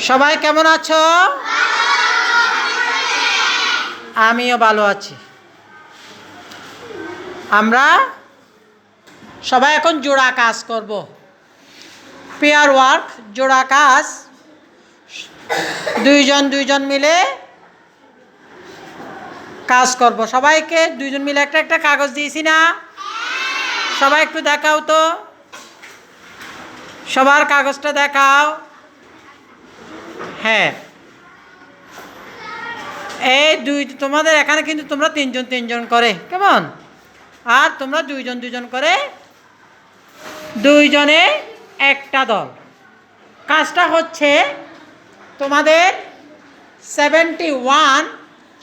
সবাই কেমন আছো? আমিও ভালো আছি। আমরা সবাই এখন জোড়া কাজ করব। পেয়ার ওয়ার্ক, জোড়া কাজ। দুইজন মিলে কাজ করব। সবাইকে দুইজন মিলে একটা একটা কাগজ দিয়েছি না? সবাই একটু দেখাও তো, সবার কাগজটা দেখাও। হ্যাঁ, এই তোমাদের এখানে কিন্তু তোমরা তিনজন করে, কেমন? আর তোমরা দুইজন করে, দুইজনে একটা দল। কাজটা হচ্ছে তোমাদের 71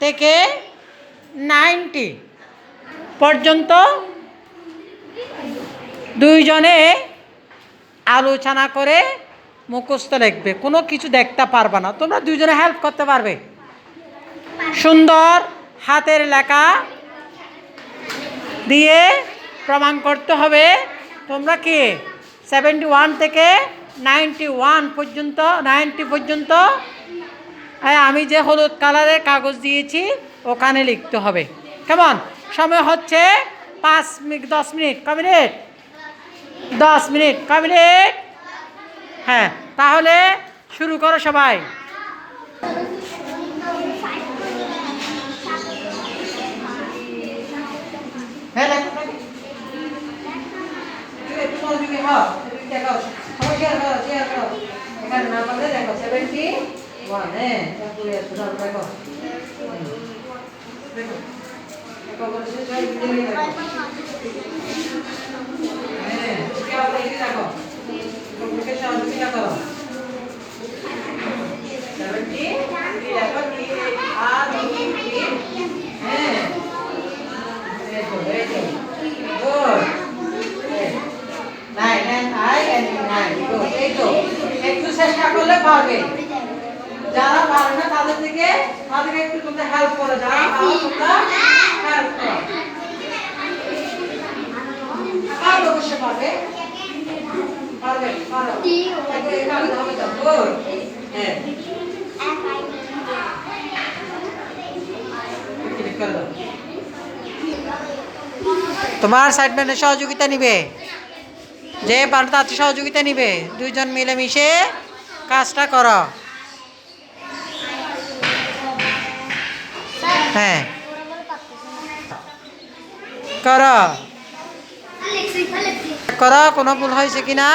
থেকে 90 পর্যন্ত দুইজনে আলোচনা করে মুখস্থ লিখবে। কোনো কিছু দেখতে পারবে না, তোমরা দুইজনে হেল্প করতে পারবে। সুন্দর হাতের লেখা দিয়ে প্রমাণ করতে হবে তোমরা কি 71 থেকে 90 পর্যন্ত আমি যে হলুদ কালারের কাগজ দিয়েছি ওখানে লিখতে হবে, কেমন? সময় হচ্ছে 10 মিনিট। ক মিনিট? 10 মিনিট। ক মিনিট? হ্যাঁ, তাহলে শুরু করো সবাই। এখানে না পারলে দেখো 71, হ্যাঁ, দেখো একটু চেষ্টা করলে পারবে। যারা পারে না তাদেরকে একটু তোমরা হেল্প করো, যারা পারো তোমরা হেল্প করো। পারবে, অবশ্যই পারবে, পারো। হ্যাঁ, তোমার সাইডম্যানের সহযোগিতা নিবে, যে পারো তার সহযোগিতা নিবে। দুইজন মিলেমিশে কাজটা করো। হ্যাঁ, করো, কোনো ভুল হয়েছে কিনা।